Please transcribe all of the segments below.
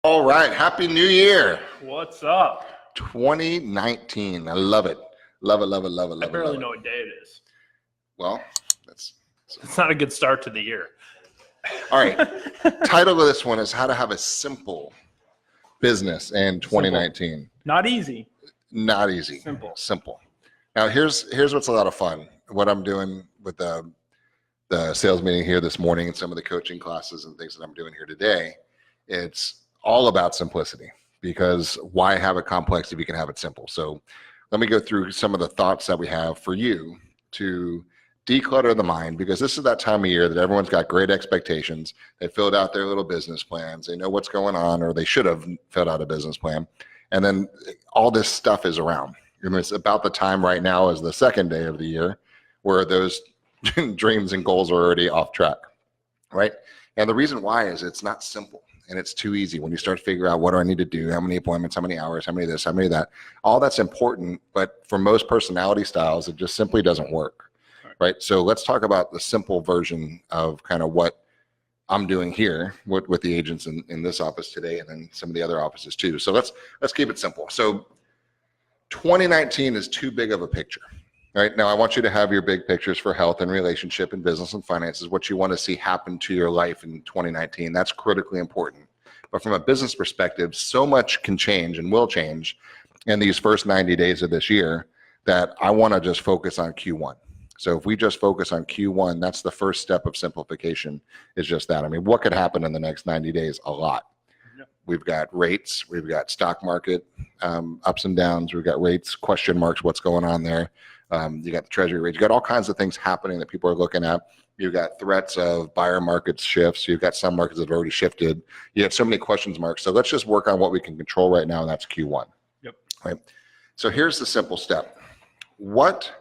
All right. Happy New Year. What's up? 2019. I love it. Love it, love it, love it, love it. I barely love know it. what day it is. Well, that's It's not a good start to the year. all right. Title of this one is How to Have a Simple Business in 2019. Not easy. Not easy. Simple. Now, here's what's a lot of fun. What I'm doing with the sales meeting here this morning and some of the coaching classes and things that I'm doing here today, it's all about simplicity, because why have it complex if you can have it simple? So let me go through some of the thoughts that we have for you to declutter the mind, because this is that time of year that everyone's got great expectations. They filled out their little business plans. They know what's going on, or they should have filled out a business plan. And then all this stuff is around. And it's about the time right now as the second day of the year where those dreams and goals are already off track, right? And the reason why is it's not simple and it's too easy. When you start to figure out what do I need to do, how many appointments, how many hours, how many of this, how many of that, all that's important. But for most personality styles, it just simply doesn't work, right? So let's talk about the simple version of kind of what I'm doing here with the agents in this office today, and then some of the other offices too. So let's keep it simple. So 2019 is too big of a picture. Right now, I want you to have your big pictures for health and relationship and business and finances, what you want to see happen to your life in 2019. That's critically important. But from a business perspective, so much can change and will change in these first 90 days of this year that I want to just focus on Q1. So if we just focus on Q1, that's the first step of simplification, is just that. I mean, what could happen in the next 90 days? A lot. We've got rates, we've got stock market ups and downs, we've got rates, question marks, what's going on there. You got the treasury rate. You got all kinds of things happening that people are looking at. You've got threats of buyer market shifts. You've got some markets that have already shifted. You have so many questions marks. So let's just work on what we can control right now, and that's Q1. Yep. Right. So here's the simple step. What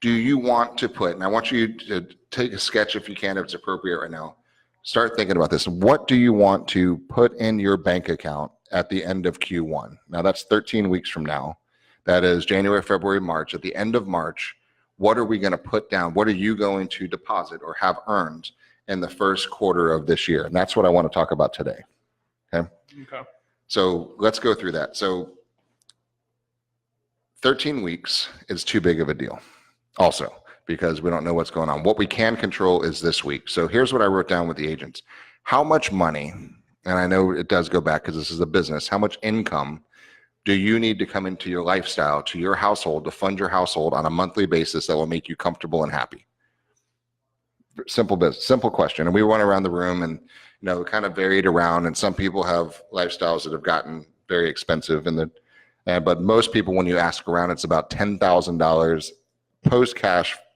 do you want to put? And I want you to take a sketch if you can, if it's appropriate right now. Start thinking about this. What do you want to put in your bank account at the end of Q1? Now that's 13 weeks from now. That is January, February, March. At the end of March, what are we going to put down? What are you going to deposit or have earned in the first quarter of this year? And that's what I want to talk about today. Okay. So let's go through that. So 13 weeks is too big of a deal also, because we don't know what's going on. What we can control is this week. So here's what I wrote down with the agents. How much money, and I know it does go back because this is a business, how much income do you need to come into your lifestyle, to your household, to fund your household on a monthly basis that will make you comfortable and happy? Simple business, simple question. And we went around the room and, kind of varied around, and some people have lifestyles that have gotten very expensive, but most people, when you ask around, it's about $10,000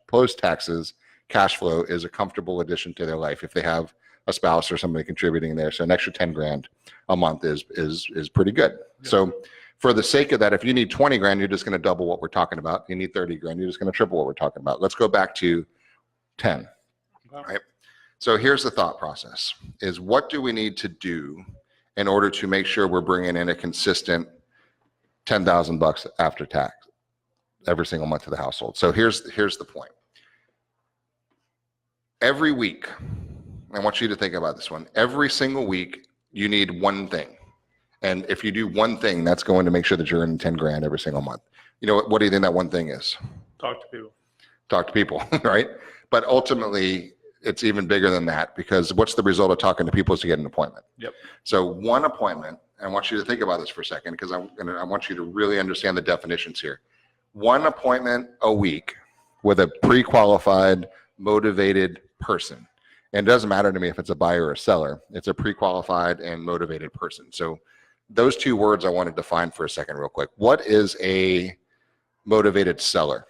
post taxes cash flow is a comfortable addition to their life if they have a spouse or somebody contributing there. So an extra 10 grand a month is pretty good. Yeah. So for the sake of that, if you need 20 grand, you're just going to double what we're talking about. You need 30 grand, you're just going to triple what we're talking about. Let's go back to 10. Wow. Right. So here's the thought process: is what do we need to do in order to make sure we're bringing in a consistent $10,000 after tax every single month to the household? So here's the point. Every week, I want you to think about this one. Every single week, you need one thing. And if you do one thing, that's going to make sure that you're earning 10 grand every single month. What do you think that one thing is? Talk to people. Talk to people, right? But ultimately, it's even bigger than that, because what's the result of talking to people is to get an appointment. Yep. So one appointment, I want you to think about this for a second, because I want you to really understand the definitions here. One appointment a week with a pre-qualified, motivated person. And it doesn't matter to me if it's a buyer or a seller. It's a pre-qualified and motivated person. So those two words I want to define for a second real quick. What is a motivated seller?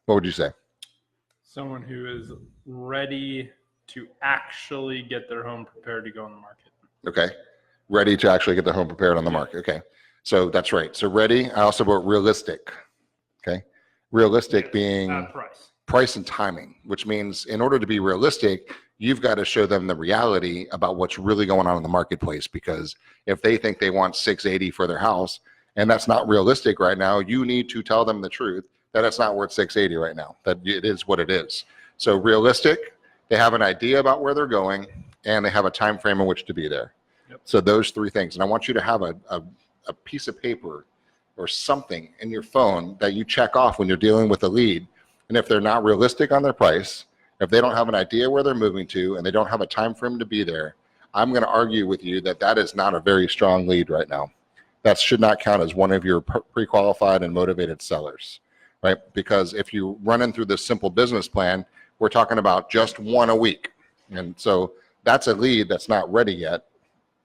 What would you say? Someone who is ready to actually get their home prepared to go on the market. Okay. Ready to actually get their home prepared on the market. Okay. So that's right. So ready. I also wrote realistic. Okay. Realistic being price and timing, which means in order to be realistic, you've got to show them the reality about what's really going on in the marketplace. Because if they think they want 680 for their house and that's not realistic right now, you need to tell them the truth that it's not worth 680 right now, that it is what it is. So realistic, they have an idea about where they're going, and they have a time frame in which to be there. Yep. So those three things. And I want you to have a piece of paper or something in your phone that you check off when you're dealing with a lead. And if they're not realistic on their price, if they don't have an idea where they're moving to, and they don't have a time frame to be there, I'm going to argue with you that that is not a very strong lead right now. That should not count as one of your pre-qualified and motivated sellers, right? Because if you run in through this simple business plan, we're talking about just one a week. And so that's a lead that's not ready yet.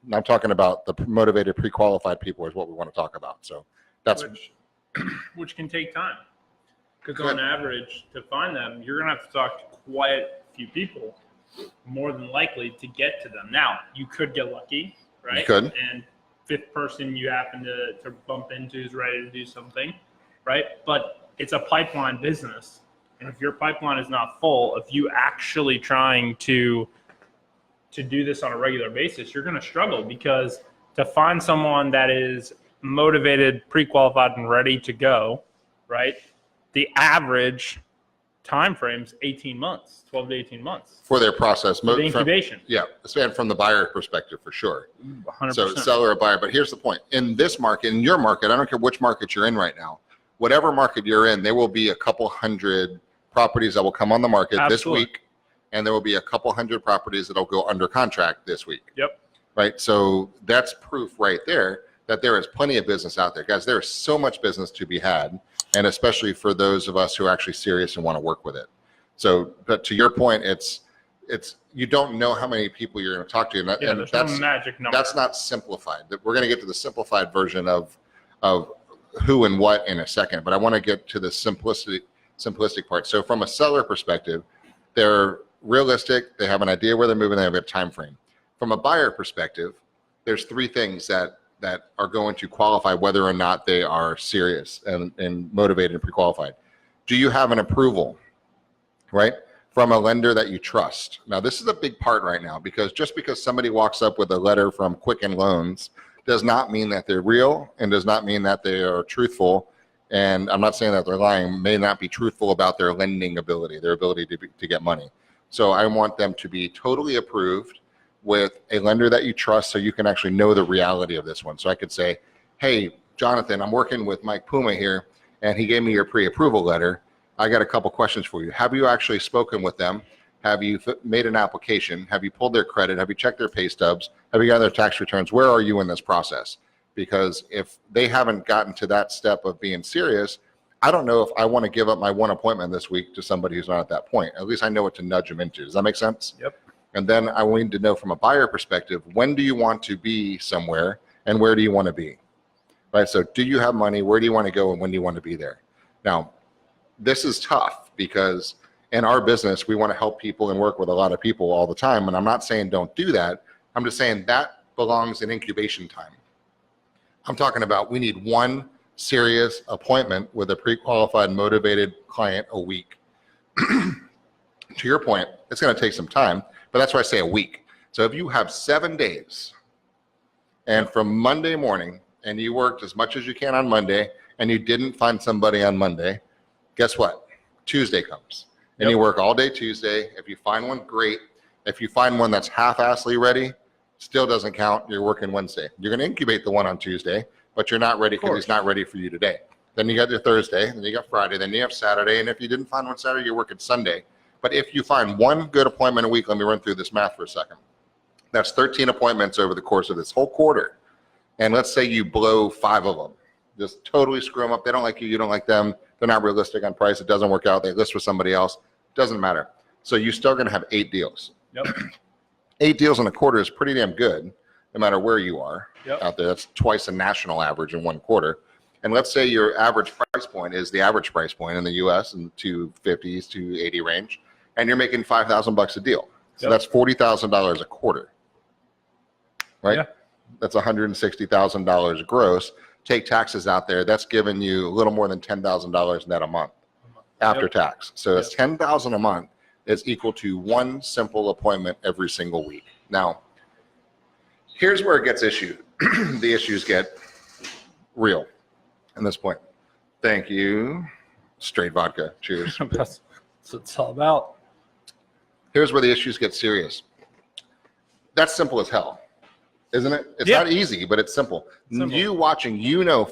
And I'm talking about the motivated pre-qualified people is what we want to talk about. So that's which can take time. Because on average, to find them, you're going to have to talk to quite a few people, more than likely, to get to them. Now, you could get lucky, right? You could. And fifth person you happen to bump into is ready to do something, right? But it's a pipeline business. And if your pipeline is not full, if you actually trying to do this on a regular basis, you're going to struggle, because to find someone that is motivated, pre-qualified, and ready to go, right? The average time frame's 18 months, 12 to 18 months. For their process. For the incubation. From the buyer perspective, for sure. 100%. So seller or buyer. But here's the point. In this market, in your market, I don't care which market you're in right now, whatever market you're in, there will be a couple hundred properties that will come on the market this week, and there will be a couple hundred properties that will go under contract this week. Yep. Right? So that's proof right there that there is plenty of business out there. Guys, there is so much business to be had, and especially for those of us who are actually serious and want to work with it. So, but to your point, it's you don't know how many people you're going to talk to, and, there's no magic number. That's not simplified. We're going to get to the simplified version of who and what in a second, but I want to get to the simplistic part. So from a seller perspective, they're realistic, they have an idea where they're moving, they have a time frame. From a buyer perspective, there's three things that are going to qualify whether or not they are serious and motivated and pre-qualified. Do you have an approval, right, from a lender that you trust? Now, this is a big part right now, because just because somebody walks up with a letter from Quicken Loans does not mean that they're real, and does not mean that they are truthful. And I'm not saying that they're lying, may not be truthful about their lending ability, their ability to get money. So I want them to be totally approved with a lender that you trust, so you can actually know the reality of this one. So I could say, hey, Jonathan, I'm working with Mike Puma here, and he gave me your pre-approval letter. I got a couple questions for you. Have you actually spoken with them? Have you made an application? Have you pulled their credit? Have you checked their pay stubs? Have you got their tax returns? Where are you in this process? Because if they haven't gotten to that step of being serious, I don't know if I want to give up my one appointment this week to somebody who's not at that point. At least I know what to nudge them into. Does that make sense? Yep. And then I need to know from a buyer perspective, when do you want to be somewhere, and where do you want to be? Right? So do you have money? Where do you want to go, and when do you want to be there? Now, this is tough, because in our business, we want to help people and work with a lot of people all the time. And I'm not saying don't do that. I'm just saying that belongs in incubation time. I'm talking about we need one serious appointment with a pre-qualified, motivated client a week. To your point, it's going to take some time, but that's why I say a week. So if you have 7 days, and from Monday morning, and you worked as much as you can on Monday, and you didn't find somebody on Monday, guess what? Tuesday comes, and you work all day Tuesday. If you find one, great. If you find one that's half-assly ready, still doesn't count. You're working Wednesday. You're going to incubate the one on Tuesday, but you're not ready because he's not ready for you today. Then you got your Thursday, then you got Friday, then you have Saturday, and if you didn't find one Saturday, you're working Sunday. But if you find one good appointment a week, let me run through this math for a second. That's 13 appointments over the course of this whole quarter. And let's say you blow 5 of them. Just totally screw them up. They don't like you, you don't like them. They're not realistic on price. It doesn't work out. They list with somebody else. Doesn't matter. So you're still going to have 8 deals. Yep. 8 deals in a quarter is pretty damn good, no matter where you are out there. That's twice the national average in one quarter. And let's say your average price point is the average price point in the U.S. in the $250s to $280 range, and you're making $5,000 a deal. So that's $40,000 a quarter, right? Yeah. That's $160,000 gross. Take taxes out there. That's giving you a little more than $10,000 net a month after tax. So it's $10,000 a month is equal to one simple appointment every single week. Now, here's where it gets issued. The issues get real at this point. Thank you. Straight vodka. Cheers. That's what it's all about. Here's where the issues get serious. That's simple as hell. isn't it? It's Yeah. not easy, but it's simple. Simple. You watching,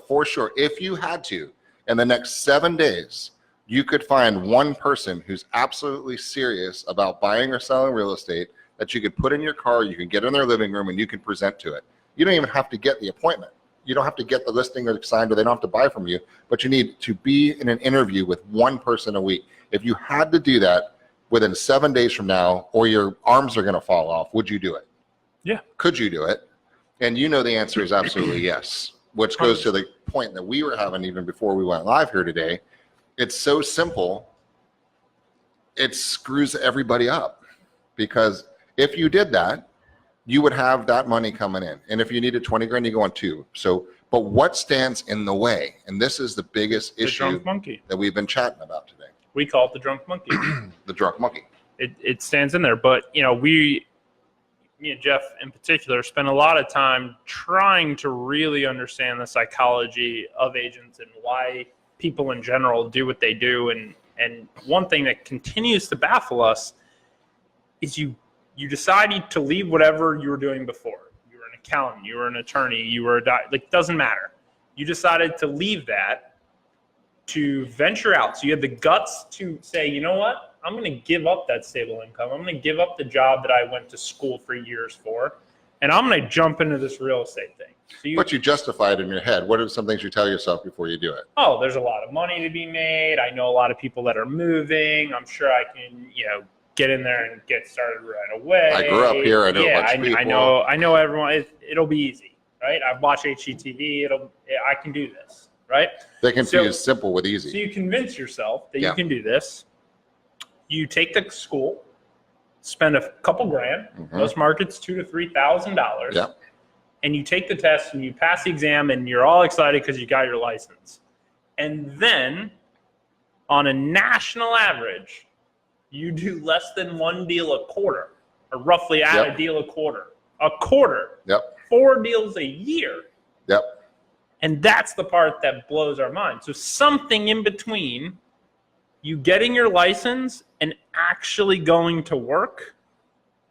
for sure, if you had to, in the next 7 days, you could find one person who's absolutely serious about buying or selling real estate that you could put in your car, you can get in their living room, and you can present to it. You don't even have to get the appointment. You don't have to get the listing or signed, or they don't have to buy from you, but you need to be in an interview with one person a week. If you had to do that within 7 days from now, or your arms are going to fall off, would you do it? Yeah. Could you do it? And the answer is absolutely yes, which goes to the point that we were having even before we went live here today. It's so simple, it screws everybody up, because if you did that, you would have that money coming in. And if you needed 20 grand, you go on 2. So, but what stands in the way? And this is the biggest issue drunk monkey that we've been chatting about today. We call it the drunk monkey. The drunk monkey. It stands in there. But, me and Jeff in particular spend a lot of time trying to really understand the psychology of agents and why people in general do what they do. And one thing that continues to baffle us is you decided to leave whatever you were doing before. You were an accountant, you were an attorney, you were doesn't matter. You decided to leave that to venture out. So you had the guts to say, you know what? I'm going to give up that stable income. I'm going to give up the job that I went to school for years for, and I'm going to jump into this real estate thing. So But you justify it in your head. What are some things you tell yourself before you do it? Oh, there's a lot of money to be made. I know a lot of people that are moving. I'm sure I can, get in there and get started right away. I grew up here. I know a bunch of people. I know everyone. It'll be easy, right? I've watched HGTV. I can do this, right? They confuse simple with easy. So you convince yourself that you can do this. You take the school, spend a couple grand. Most markets $2,000 to $3,000. Yeah. And you take the test and you pass the exam and you're all excited because you got your license. And then, on a national average, you do less than one deal a quarter, or roughly at a deal a quarter. A quarter. Yep. 4 deals a year. Yep. And that's the part that blows our mind. So something in between you getting your license and actually going to work,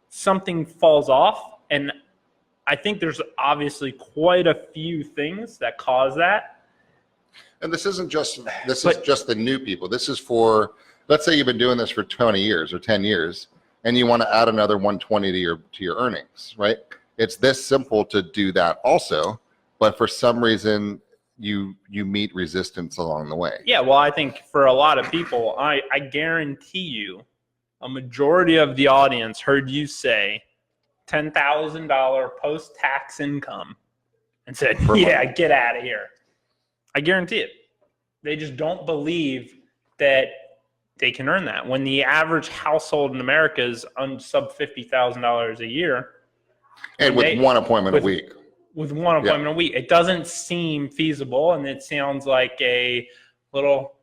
something falls off. And I think there's obviously quite a few things that cause that. And this isn't just just the new people. This is for, let's say you've been doing this for 20 years or 10 years, and you want to add another 120 to your earnings, right? It's this simple to do that also, but for some reason you meet resistance along the way. Yeah, well, I think for a lot of people, I guarantee you a majority of the audience heard you say $10,000 post-tax income and said, yeah, get out of here. I guarantee it. They just don't believe that they can earn that. When the average household in America is sub $50,000 a year. And with one appointment a week. With one appointment a week. It doesn't seem feasible, and it sounds like a little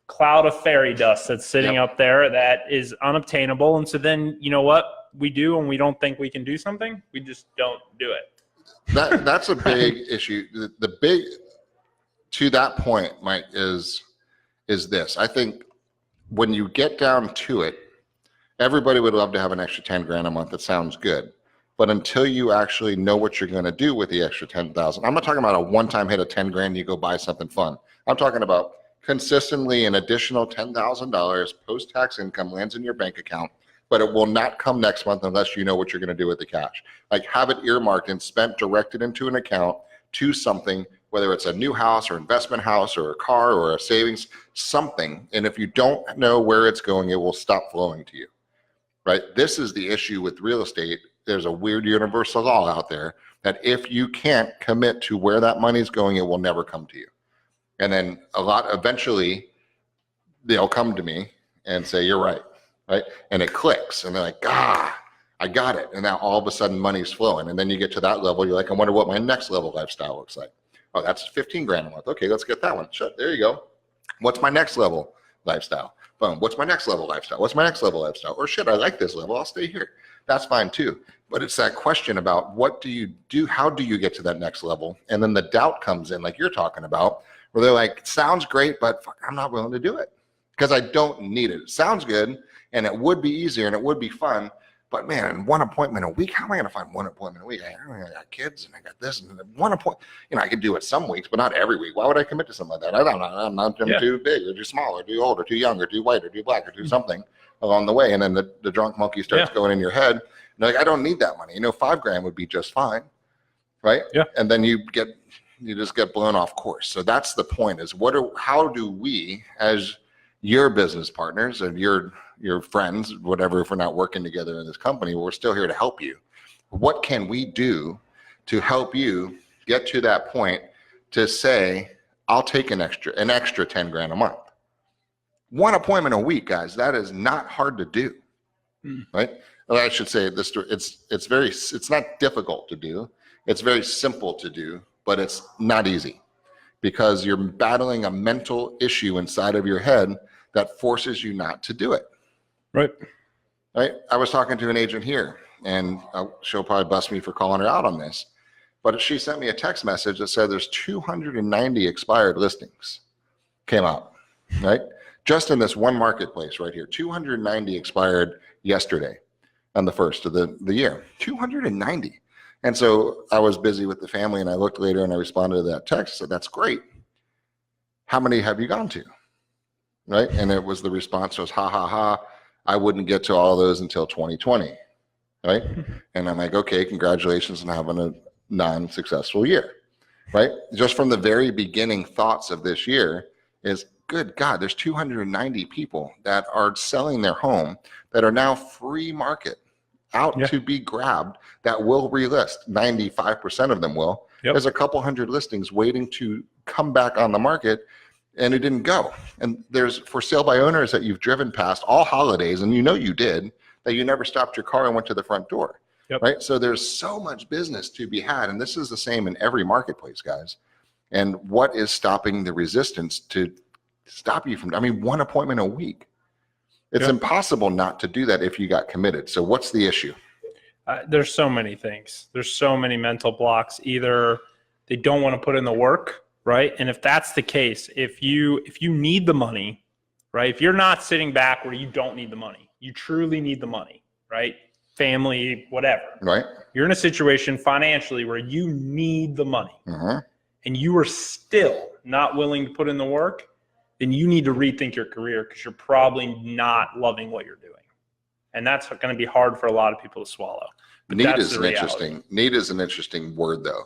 cloud of fairy dust that's sitting up there that is unobtainable. And so then, you know what we do when we don't think we can do something? We just don't do it. That's a big issue. The big, to that point, Mike, is this. I think when you get down to it, everybody would love to have an extra 10 grand a month. That sounds good. But until you actually know what you're going to do with the extra 10,000, I'm not talking about a one-time hit of 10 grand, you go buy something fun. I'm talking about consistently an additional $10,000 post-tax income lands in your bank account, but it will not come next month unless you know what you're going to do with the cash. Like, have it earmarked and spent, directed into an account to something, whether it's a new house or investment house or a car or a savings, something. And if you don't know where it's going, it will stop flowing to you, right? This is the issue with real estate. There's a weird universal law out there that if you can't commit to where that money's going, it will never come to you. And then eventually they'll come to me and say, you're right, right? And it clicks and they're like, I got it. And now all of a sudden money's flowing. And then you get to that level, you're like, I wonder what my next level lifestyle looks like. Oh, that's 15 grand a month. Okay, let's get that one. There you go. What's my next level lifestyle? Boom. What's my next level lifestyle? What's my next level lifestyle? Or shit, I like this level, I'll stay here. That's fine too. But it's that question about what do you do? How do you get to that next level? And then the doubt comes in, like you're talking about, where they're like, sounds great, but fuck, I'm not willing to do it because I don't need it. It sounds good and it would be easier and it would be fun, But man, one appointment a week, how am I going to find one appointment a week? I got kids and I got this and one appointment. I could do it some weeks, but not every week. Why would I commit to something like that? I don't know. I'm not too big or too small or too old or too young or too white or too black or too something along the way. And then the drunk monkey starts going in your head. Like, I don't need that money. $5,000 would be just fine. Right. Yeah. And then you just get blown off course. So that's the point, is how do we, as your business partners and your friends, whatever, if we're not working together in this company, we're still here to help you. What can we do to help you get to that point to say, I'll take an extra $10,000 a month? One appointment a week, guys, that is not hard to do. Right? Well, I should say this, it's not difficult to do. It's very simple to do, but it's not easy, because you're battling a mental issue inside of your head that forces you not to do it. Right. I was talking to an agent here, and she'll probably bust me for calling her out on this, but she sent me a text message that said there's 290 expired listings came out, right? Just in this one marketplace right here, 290 expired yesterday on the first of the year, 290. And so I was busy with the family, and I looked later and I responded to that text. I said, that's great. How many have you gone to? Right? And it was, the response was, ha, ha, ha. I wouldn't get to all those until 2020. Right? And I'm like, okay, congratulations on having a non-successful year. Right? Just from the very beginning thoughts of this year is, good God, there's 290 people that are selling their home that are now free market, out to be grabbed, that will relist. 95% of them will. There's a couple hundred listings waiting to come back on the market, and it didn't go. And there's for sale by owners that you've driven past all holidays, and you did, that you never stopped your car and went to the front door. Right? So there's so much business to be had, and this is the same in every marketplace, guys. And what is stopping the resistance to stop you from, one appointment a week? It's impossible not to do that if you got committed. So what's the issue? There's so many things. There's so many mental blocks. Either they don't want to put in the work, right? And if that's the case, if you need the money, right? If you're not sitting back where you don't need the money, you truly need the money, right? Family, whatever. Right. You're in a situation financially where you need the money, and you are still not willing to put in the work, then you need to rethink your career, because you're probably not loving what you're doing. And that's going to be hard for a lot of people to swallow. But need is an interesting word, though.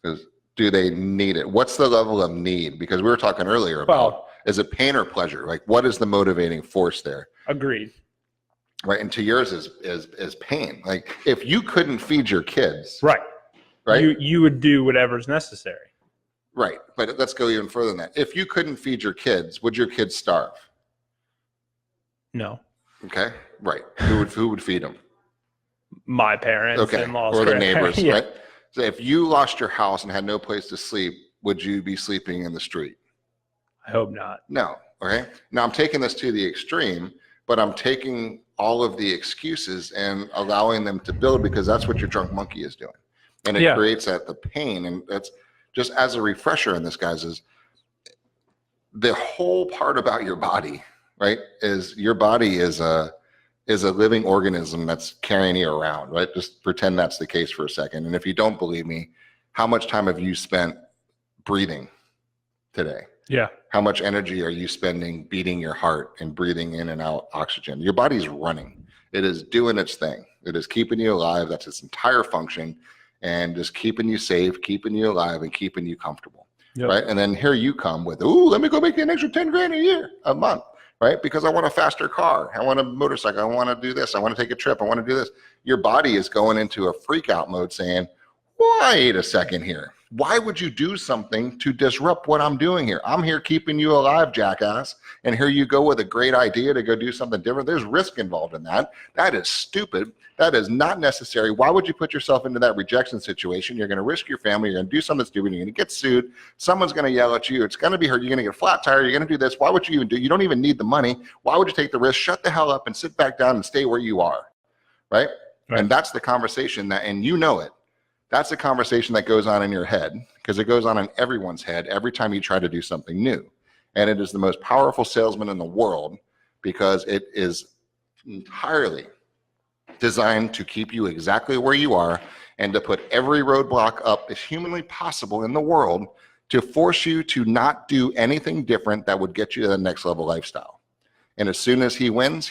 Because do they need it? What's the level of need? Because we were talking earlier about, is it pain or pleasure? Like, what is the motivating force there? Agreed. Right. And to yours is pain. Like, if you couldn't feed your kids. Right. You would do whatever's necessary. Right. But let's go even further than that. If you couldn't feed your kids, would your kids starve? No. Okay. Right. Who would feed them? My parents, in-laws, or the neighbors, right? So if you lost your house and had no place to sleep, would you be sleeping in the street? I hope not. No. Okay. Now I'm taking this to the extreme, but I'm taking all of the excuses and allowing them to build, because that's what your drunk monkey is doing. And it creates the pain. And that's just as a refresher in this, guys, is the whole part about your body, right? Is your body is a living organism that's carrying you around, right? Just pretend that's the case for a second. And if you don't believe me, how much time have you spent breathing today? Yeah. How much energy are you spending beating your heart and breathing in and out oxygen? Your body's running. It is doing its thing. It is keeping you alive. That's its entire function. And just keeping you safe, keeping you alive, and keeping you comfortable. Right? And then here you come with, let me go make an extra 10 grand a month. Right? Because I want a faster car. I want a motorcycle. I want to do this. I want to take a trip. I want to do this. Your body is going into a freak out mode saying, wait a second here. Why would you do something to disrupt what I'm doing here? I'm here keeping you alive, jackass. And here you go with a great idea to go do something different. There's risk involved in that. That is stupid. That is not necessary. Why would you put yourself into that rejection situation? You're going to risk your family. You're going to do something stupid. You're going to get sued. Someone's going to yell at you. It's going to be hurt. You're going to get a flat tire. You're going to do this. Why would you even do? You don't even need the money. Why would you take the risk? Shut the hell up and sit back down and stay where you are. Right? And that's the conversation and you know it. That's the conversation that goes on in your head, because it goes on in everyone's head every time you try to do something new. And it is the most powerful salesman in the world, because it is entirely designed to keep you exactly where you are and to put every roadblock up as humanly possible in the world to force you to not do anything different that would get you to the next level lifestyle. And as soon as he wins,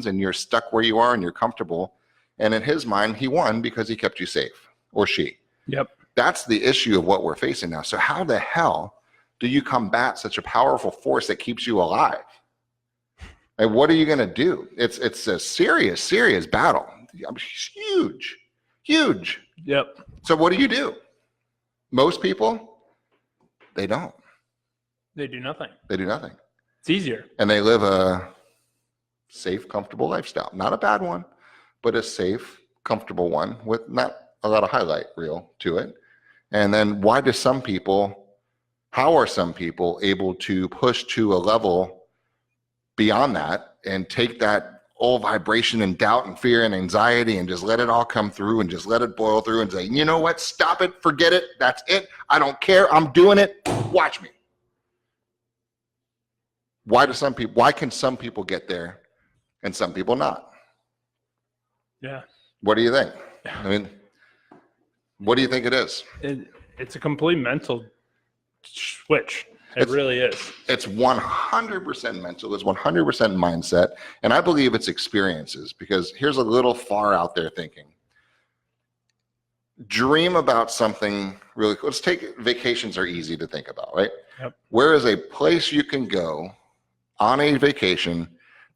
and you're stuck where you are and you're comfortable. And in his mind, he won because he kept you safe, or she. Yep. That's the issue of what we're facing now. So how the hell do you combat such a powerful force that keeps you alive? And what are you going to do? It's a serious battle. Huge. Yep. So what do? Most people, they don't. They do nothing. They do nothing. It's easier. And they live a safe, comfortable lifestyle. Not a bad one, but a safe, comfortable one with not a lot of highlight reel to it. And then how are some people able to push to a level beyond that and take that old vibration and doubt and fear and anxiety and just let it all come through and just let it boil through and say, you know what, stop it, forget it, that's it, I don't care, I'm doing it, watch me. Why can some people get there and some people not? Yeah. What do you think? I mean, what do you think it is? It's a complete mental switch. It really is. It's 100% mental. It's 100% mindset. And I believe it's experiences, because here's a little far out there thinking. Dream about something really cool. Let's take vacations are easy to think about, right? Yep. Where is a place you can go on a vacation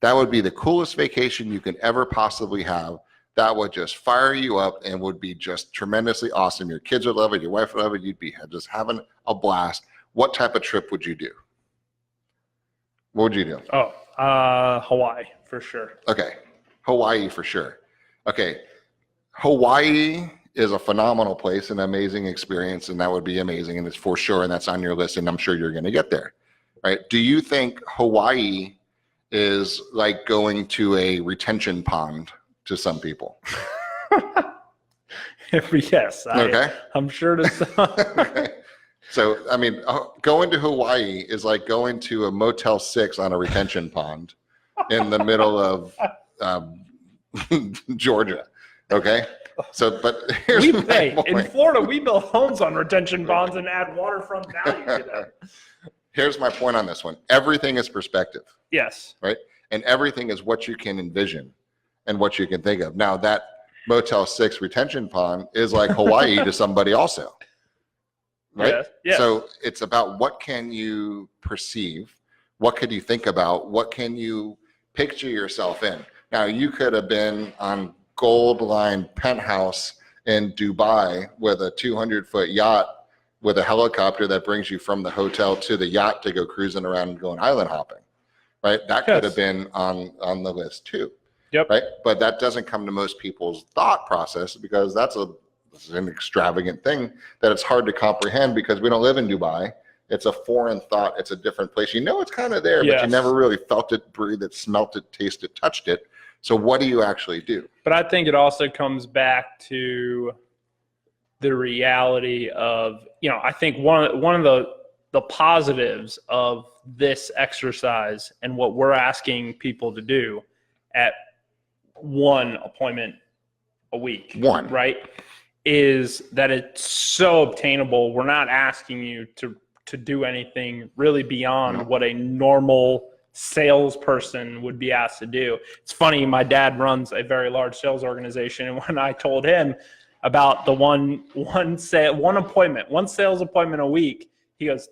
that would be the coolest vacation you can ever possibly have, that would just fire you up and would be just tremendously awesome. Your kids would love it. Your wife would love it. You'd be just having a blast. What type of trip would you do? What would you do? Hawaii for sure. Okay. Hawaii for sure. Okay. Hawaii is a phenomenal place, an amazing experience, and that would be amazing. And it's for sure. And that's on your list. And I'm sure you're going to get there. Right. Do you think Hawaii is like going to a retention pond to some people? Yes. Okay. I'm sure to some. Okay. So, I mean, going to Hawaii is like going to a Motel 6 on a retention pond in the middle of Georgia. Okay. So, but here's my point. In Florida, we build homes on retention ponds and add waterfront value to them. Here's my point on this one. Everything is perspective. Yes. Right. And everything is what you can envision and what you can think of. Now, that Motel 6 retention pond is like Hawaii to somebody also. Right. Yes. Yes. So it's about what can you perceive? What could you think about? What can you picture yourself in? Now, you could have been on gold-lined penthouse in Dubai with a 200-foot yacht with a helicopter that brings you from the hotel to the yacht to go cruising around and going island hopping, right? That could have been on the list too. Yep. Right. But that doesn't come to most people's thought process, because that's an extravagant thing that it's hard to comprehend, because we don't live in Dubai. It's a foreign thought. It's a different place. You know, it's kind of there, but you never really felt it, breathed it, smelt it, tasted it, touched it. So what do you actually do? But I think it also comes back to the reality of, I think one of the positives of this exercise and what we're asking people to do at one appointment a week, right, is that it's so obtainable. We're not asking you to do anything really beyond what a normal salesperson would be asked to do. It's funny, my dad runs a very large sales organization, and when I told him about the one sales appointment a week, he goes,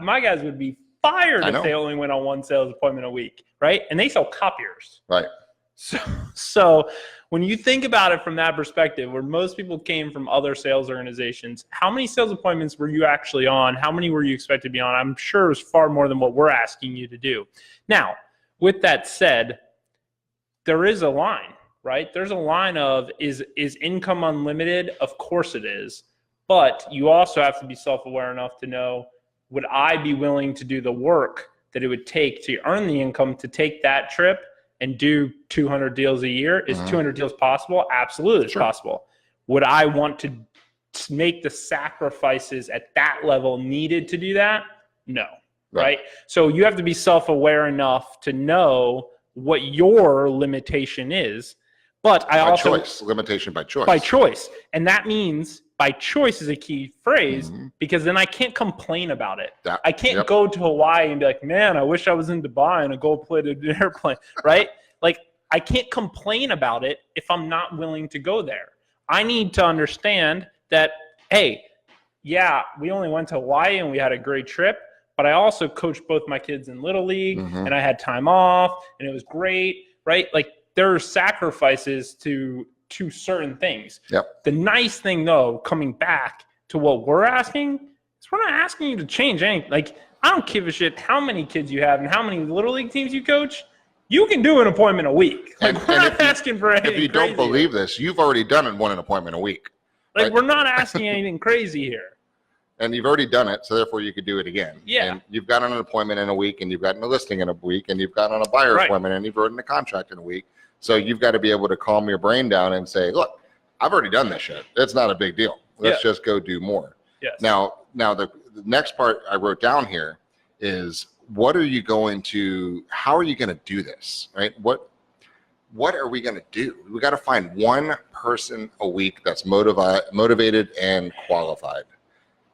my guys would be fired if they only went on one sales appointment a week, right? And they sell copiers. Right. So when you think about it from that perspective, where most people came from other sales organizations, how many sales appointments were you actually on? How many were you expected to be on? I'm sure it was far more than what we're asking you to do. Now, with that said, there is a line, right? There's a line of, is income unlimited? Of course it is. But you also have to be self-aware enough to know, would I be willing to do the work that it would take to earn the income to take that trip and do 200 deals a year? Is 200 deals possible? Absolutely, it's possible. Would I want to make the sacrifices at that level needed to do that? No, right? So you have to be self-aware enough to know what your limitation is. But I also limitation by choice. By choice. And that means by choice is a key phrase because then I can't complain about it. I can't go to Hawaii and be like, man, I wish I was in Dubai in a gold-plated airplane, right? Like, I can't complain about it if I'm not willing to go there. I need to understand that, hey, yeah, we only went to Hawaii and we had a great trip, but I also coached both my kids in Little League and I had time off and it was great, right? Like, there are sacrifices to certain things. The nice thing, though, coming back to what we're asking, is we're not asking you to change anything. Like, I don't give a shit how many kids you have and how many Little League teams you coach. You can do an appointment a week. Like, we're not asking for anything crazy. If you don't believe this, you've already done an appointment a week. Like, right? We're not asking anything crazy here. And you've already done it, so therefore you could do it again. Yeah. And you've gotten an appointment in a week, and you've gotten a listing in a week, and you've gotten a buyer appointment, and you've written a contract in a week. So you've got to be able to calm your brain down and say, look, I've already done this shit. It's not a big deal. Let's just go do more. Yes. Now the next part I wrote down here is how are you going to do this, right? What are we going to do? We got to find one person a week that's motivated and qualified.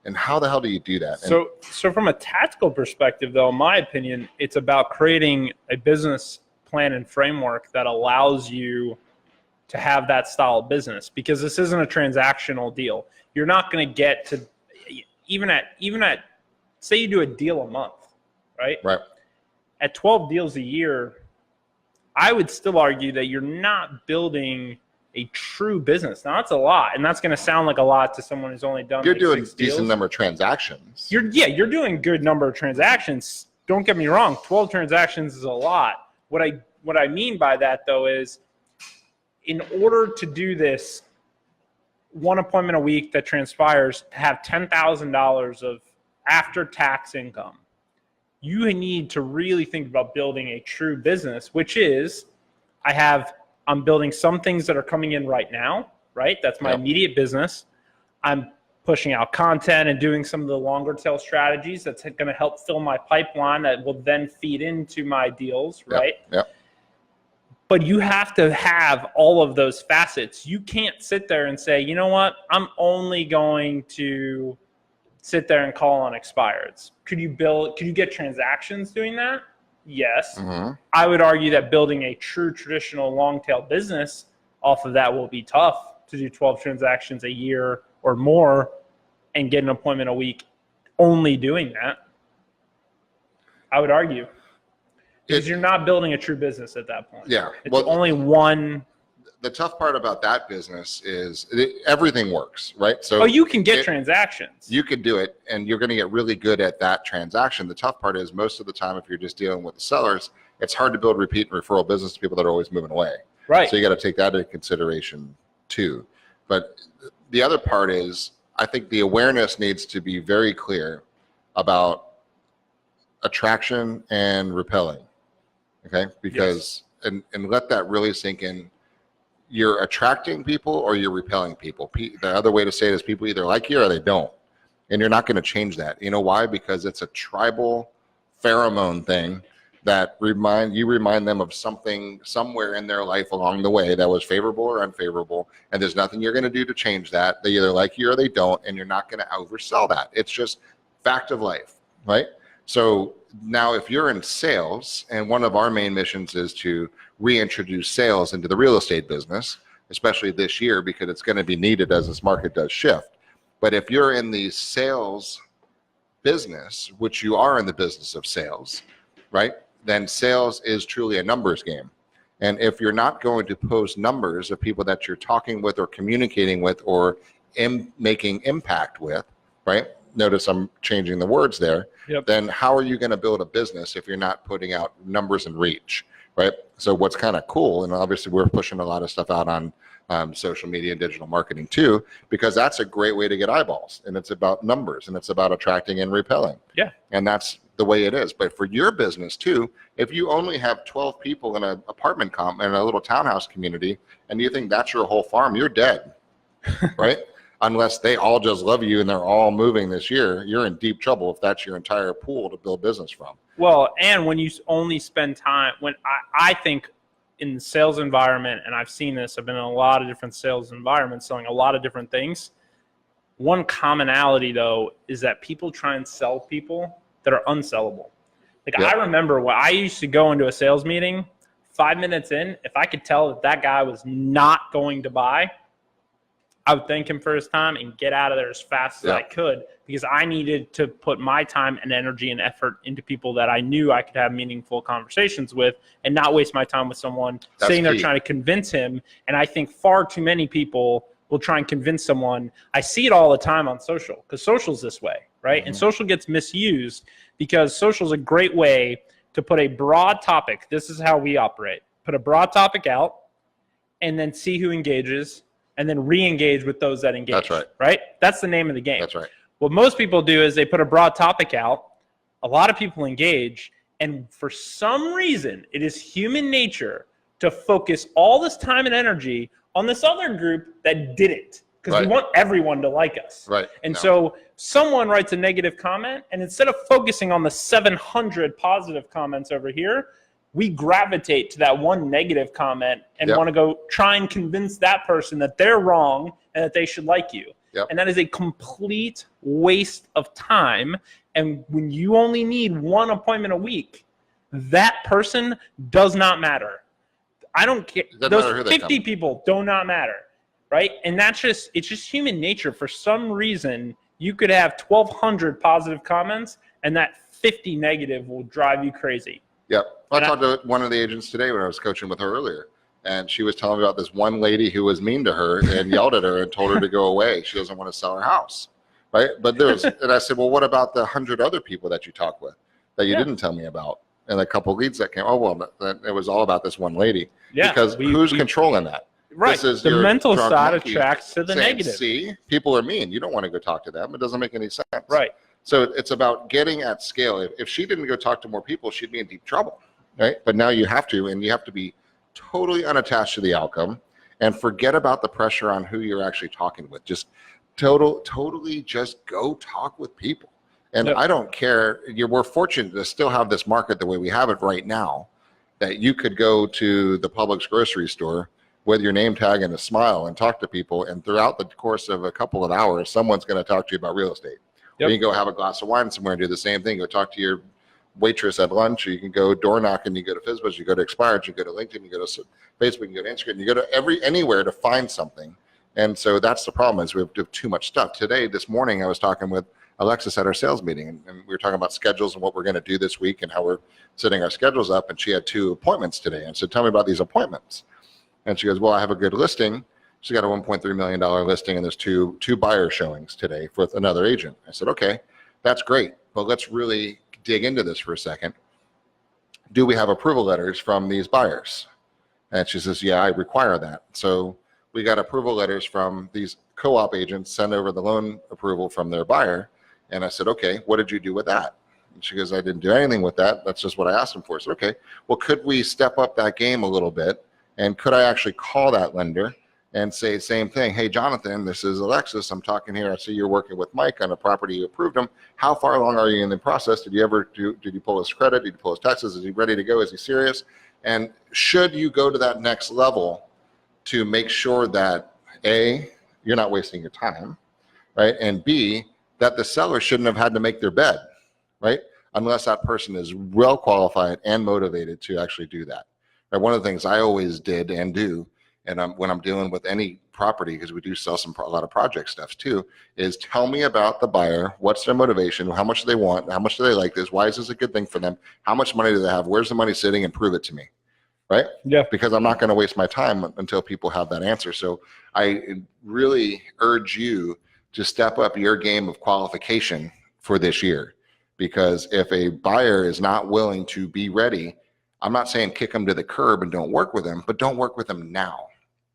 And how the hell do you do that? So from a tactical perspective, though, in my opinion, it's about creating a business plan and framework that allows you to have that style of business, because this isn't a transactional deal. You're not going to get to even at say you do a deal a month, right? Right. At 12 deals a year, I would still argue that you're not building a true business. Now, that's a lot, and that's going to sound like a lot to someone who's only done. You're like doing 6 decent deals. number of transactions. You're doing good number of transactions. Don't get me wrong. 12 transactions is a lot. What I mean by that, though, is in order to do this one appointment a week that transpires to have $10,000 of after-tax income, you need to really think about building a true business, which is I'm building some things that are coming in right now, right? That's my immediate business. I'm pushing out content and doing some of the longer tail strategies that's going to help fill my pipeline that will then feed into my deals, right? Yep. But you have to have all of those facets. You can't sit there and say, you know what, I'm only going to sit there and call on expireds. Could you get transactions doing that? Yes. I would argue that building a true traditional long tail business off of that will be tough to do 12 transactions a year or more and get an appointment a week only doing that. I would argue. Because you're not building a true business at that point. Yeah. It's only one. The tough part about that business is everything works, right? So you can get transactions. You can do it, and you're going to get really good at that transaction. The tough part is most of the time, if you're just dealing with the sellers, it's hard to build repeat and referral business to people that are always moving away. Right. So you got to take that into consideration too. But the other part is, I think the awareness needs to be very clear about attraction and repelling. Okay, because and let that really sink in. You're attracting people or you're repelling people. The other way to say it is people either like you or they don't, and you're not going to change that. You know why? Because it's a tribal pheromone thing that remind them of something somewhere in their life along the way that was favorable or unfavorable, and there's nothing you're going to do to change that. They either like you or they don't, and you're not going to oversell that. It's just fact of life, right? So now if you're in sales, and one of our main missions is to reintroduce sales into the real estate business, especially this year, because it's going to be needed as this market does shift. But if you're in the sales business, which you are in the business of sales, right, then sales is truly a numbers game. And if you're not going to post numbers of people that you're talking with or communicating with or making impact with, right? Notice I'm changing the words there. Yep. Then how are you going to build a business if you're not putting out numbers and reach, right? So what's kind of cool, and obviously we're pushing a lot of stuff out on social media and digital marketing too, because that's a great way to get eyeballs, and it's about numbers, and it's about attracting and repelling. Yeah. And that's the way it is. But for your business too, if you only have 12 people in an apartment in a little townhouse community, and you think that's your whole farm, you're dead, right? Unless they all just love you and they're all moving this year, you're in deep trouble if that's your entire pool to build business from. Well, and when you only spend time, when I think in the sales environment, and I've seen this, I've been in a lot of different sales environments selling a lot of different things. One commonality, though, is that people try and sell people that are unsellable. Like, I remember when I used to go into a sales meeting, 5 minutes in, if I could tell that that guy was not going to buy, I would thank him for his time and get out of there as fast as I could, because I needed to put my time and energy and effort into people that I knew I could have meaningful conversations with and not waste my time with someone sitting there trying to convince him. And I think far too many people will try and convince someone. I see it all the time on social, because social's this way, right? And social gets misused because social is a great way to put a broad topic. This is how we operate. Put a broad topic out and then see who engages, and then re-engage with those that engage. That's right? That's the name of the game. That's right. What most people do is they put a broad topic out, a lot of people engage, and for some reason, it is human nature to focus all this time and energy on this other group that didn't, because we want everyone to like us. Right. And so someone writes a negative comment, and instead of focusing on the 700 positive comments over here, we gravitate to that one negative comment and want to go try and convince that person that they're wrong and that they should like you. And that is a complete waste of time. And when you only need one appointment a week, that person does not matter. I don't care. Those 50 people do not matter, right? And it's just human nature. For some reason, you could have 1,200 positive comments, and that 50 negative will drive you crazy. Yep. I talked to one of the agents today when I was coaching with her earlier, and she was telling me about this one lady who was mean to her and yelled at her and told her to go away. She doesn't want to sell her house, right? But and I said, well, what about the 100 other people that you talk with that you didn't tell me about? And a couple leads that came. Oh, well, it was all about this one lady. Because who's controlling that? Right. The mental side attracts to the negative. See, people are mean. You don't want to go talk to them. It doesn't make any sense. Right. So it's about getting at scale. If she didn't go talk to more people, she'd be in deep trouble, right? But now you have to, and you have to be totally unattached to the outcome and forget about the pressure on who you're actually talking with. Just totally just go talk with people. And I don't care. We're fortunate to still have this market the way we have it right now, that you could go to the Publix grocery store with your name tag and a smile and talk to people. And throughout the course of a couple of hours, someone's going to talk to you about real estate. Or you can go have a glass of wine somewhere and do the same thing. Go talk to your waitress at lunch, or you can go door knocking, you go to FSBOs, you go to Expired, you go to LinkedIn, you go to Facebook, you go to Instagram, you go to anywhere to find something. And so that's the problem, is we have too much stuff. This morning, I was talking with Alexis at our sales meeting, and we were talking about schedules and what we're going to do this week and how we're setting our schedules up. And she had 2 appointments today. And so tell me about these appointments. And she goes, well, I have a good listing. She got a $1.3 million listing, and there's two buyer showings today with another agent. I said, okay, that's great, but let's really dig into this for a second. Do we have approval letters from these buyers? And she says, yeah, I require that. So we got approval letters from these co-op agents, send over the loan approval from their buyer. And I said, okay, what did you do with that? And she goes, I didn't do anything with that. That's just what I asked them for. I said, okay, well, could we step up that game a little bit? And could I actually call that lender and say same thing? Hey, Jonathan, this is Alexis. I'm talking here. I see you're working with Mike on a property. You approved him. How far along are you in the process? Did you pull his credit? Did you pull his taxes? Is he ready to go? Is he serious? And should you go to that next level to make sure that A, you're not wasting your time, right? And B, that the seller shouldn't have had to make their bed, right? Unless that person is well qualified and motivated to actually do that. Right? One of the things I always did and do, and when I'm dealing with any property, because we do sell a lot of project stuff too, is tell me about the buyer. What's their motivation? How much do they want? How much do they like this? Why is this a good thing for them? How much money do they have? Where's the money sitting? And prove it to me, right? Yeah. Because I'm not going to waste my time until people have that answer. So I really urge you to step up your game of qualification for this year. Because if a buyer is not willing to be ready, I'm not saying kick them to the curb and don't work with them, but don't work with them now,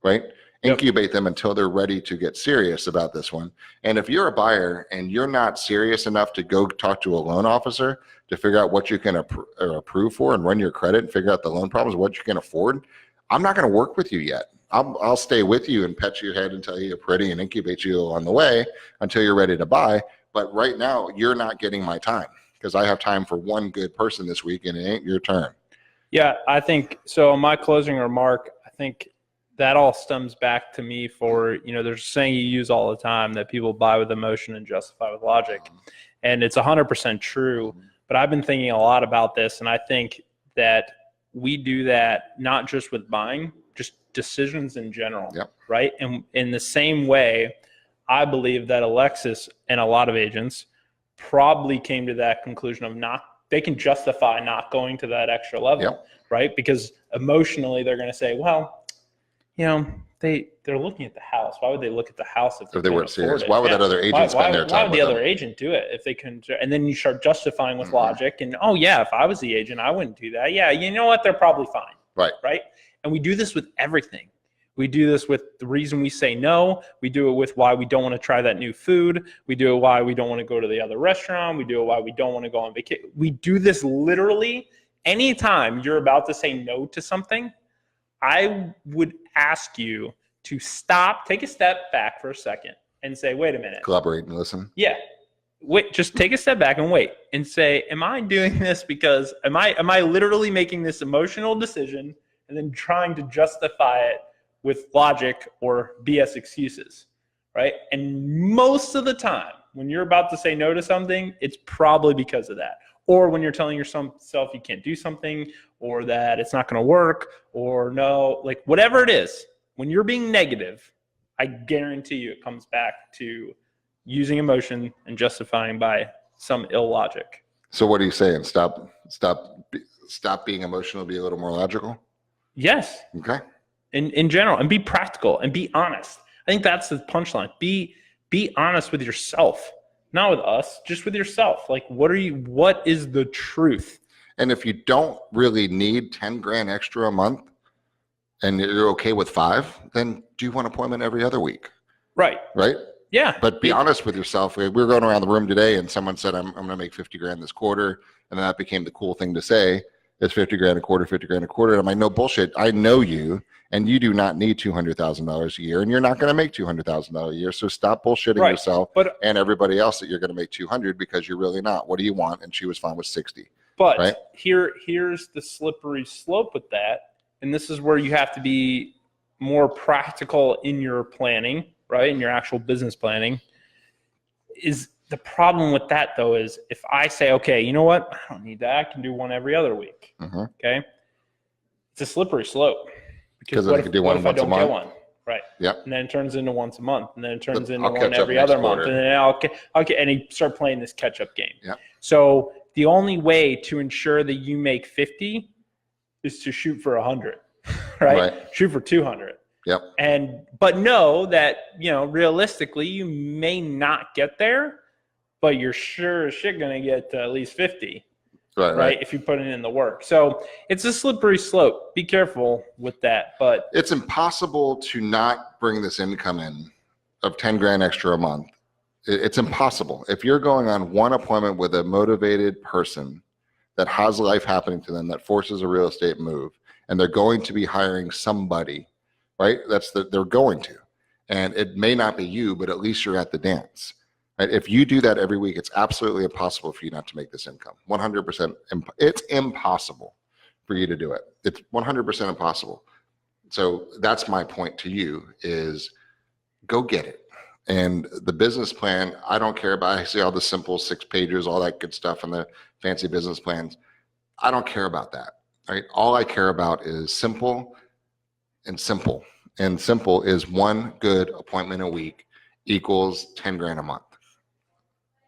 right? Incubate them until they're ready to get serious about this one. And if you're a buyer and you're not serious enough to go talk to a loan officer to figure out what you can approve for and run your credit and figure out the loan problems, what you can afford, I'm not going to work with you yet. I'll stay with you and pet your head and tell you you're pretty and incubate you on the way until you're ready to buy. But right now, you're not getting my time because I have time for one good person this week and it ain't your turn. Yeah, I think so. My closing remark, I think that all stems back to me for, there's a saying you use all the time that people buy with emotion and justify with logic. And it's 100% true. But I've been thinking a lot about this, and I think that we do that not just with buying, just decisions in general, right? And in the same way, I believe that Alexis and a lot of agents probably came to that conclusion of they can justify not going to that extra level, right? Because emotionally, they're going to say, well, they're looking at the house. Why would they look at the house if they weren't serious? Why would that other agent spend their time? Why would the other agent do it if they couldn't? And then you start justifying with logic. And if I was the agent, I wouldn't do that. Yeah, you know what? They're probably fine. Right. And we do this with everything. We do this with the reason we say no. We do it with why we don't want to try that new food. We do it why we don't want to go to the other restaurant. We do it why we don't want to go on vacation. We do this literally anytime you're about to say no to something. I would ask you to stop, take a step back for a second and say, wait a minute. Collaborate and listen. Yeah. Wait, just take a step back and wait and say, am I doing this because am I literally making this emotional decision and then trying to justify it with logic or BS excuses, right? And most of the time when you're about to say no to something, it's probably because of that. Or when you're telling yourself you can't do something, or that it's not going to work, or no, like whatever it is, when you're being negative, I guarantee you it comes back to using emotion and justifying by some ill logic. So what are you saying? Stop being emotional, be a little more logical? Yes. Okay. In general, and be practical and be honest. I think that's the punchline. Be honest with yourself. Not with us, just with yourself. Like, what is the truth? And if you don't really need 10 grand extra a month and you're okay with 5, then do one appointment every other week. Right. Yeah. But be honest with yourself. We were going around the room today and someone said, I'm going to make 50 grand this quarter. And then that became the cool thing to say. It's 50 grand a quarter, 50 grand a quarter. And I'm like, no bullshit. I know you, and you do not need $200,000 a year, and you're not going to make $200,000 a year. So stop bullshitting yourself and everybody else that you're going to make 200 because you're really not. What do you want? And she was fine with 60. But here's the slippery slope with that. And this is where you have to be more practical in your planning, right? In your actual business planning. Is the problem with that, though, is if I say, okay, you know what? I don't need that. I can do one every other week. Okay. It's a slippery slope. Because I can do one once a month. Get one? Right. Yep. And then it turns into once a month. And then it turns into one every other month. And then and you start playing this catch-up game. Yeah. So the only way to ensure that you make 50 is to shoot for 100, right? Shoot for 200. Yep. But know that, realistically, you may not get there, but you're sure as shit going to get to at least 50, right? If you put it in the work. So it's a slippery slope. Be careful with that. But it's impossible to not bring this income in of 10 grand extra a month. It's impossible. If you're going on one appointment with a motivated person that has life happening to them that forces a real estate move, and they're going to be hiring somebody, right? They're going to. And it may not be you, but at least you're at the dance. Right? If you do that every week, it's absolutely impossible for you not to make this income. 100%. It's impossible for you to do it. It's 100% impossible. So that's my point to you is go get it. And the business plan, I don't care about. I see all the simple 6 pages, all that good stuff and the fancy business plans. I don't care about that. Right? All I care about is simple and simple. And simple is one good appointment a week equals 10 grand a month.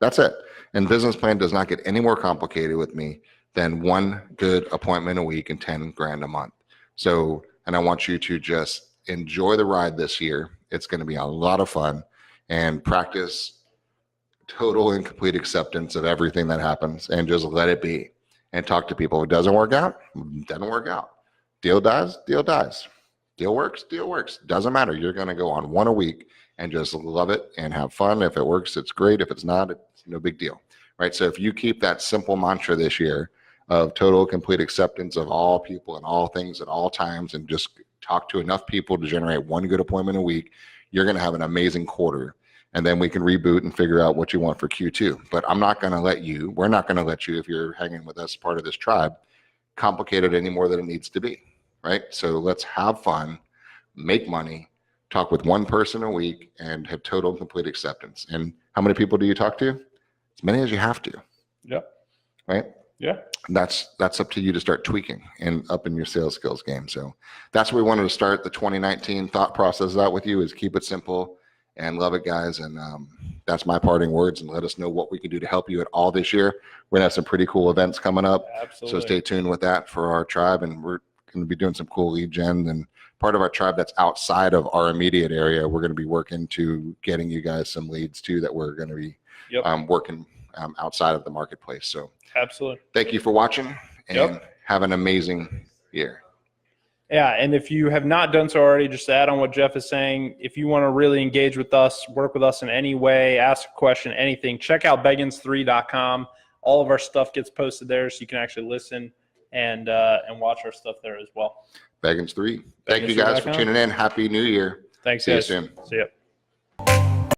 That's it. And business plan does not get any more complicated with me than one good appointment a week and 10 grand a month. So, and I want you to just enjoy the ride this year. It's going to be a lot of fun, and practice total and complete acceptance of everything that happens and just let it be and talk to people. If it doesn't work out, it doesn't work out. Deal dies, deal dies. Deal works, deal works. Doesn't matter. You're going to go on one a week and just love it and have fun. If it works, it's great. If it's not, it's no big deal, right? So if you keep that simple mantra this year of total complete acceptance of all people and all things at all times, and just talk to enough people to generate one good appointment a week, you're going to have an amazing quarter. And then we can reboot and figure out what you want for Q2. But I'm not going to let you, we're not going to let you, if you're hanging with us, part of this tribe, complicated any more than it needs to be, right? So let's have fun, make money, talk with one person a week, and have total and complete acceptance. And how many people do you talk to? As many as you have to. Yep. Right? Yeah. That's up to you to start tweaking and up in your sales skills game. So that's where we wanted to start the 2019 thought process out with you, is keep it simple and love it, guys. And that's my parting words, and let us know what we can do to help you at all this year. We're gonna have some pretty cool events coming up. Absolutely. So stay tuned with that for our tribe, and we're going to be doing some cool lead gen. And part of our tribe that's outside of our immediate area, we're going to be working to getting you guys some leads too, that we're going to be working outside of the marketplace. So absolutely. Thank you for watching, and have an amazing year. Yeah, and if you have not done so already, just to add on what Jeff is saying, if you want to really engage with us, work with us in any way, ask a question, anything, check out beggins3.com. All of our stuff gets posted there, so you can actually listen and watch our stuff there as well. Beggins3. Thank you guys for tuning in. Happy New Year. Thanks, See guys. you soon. See ya.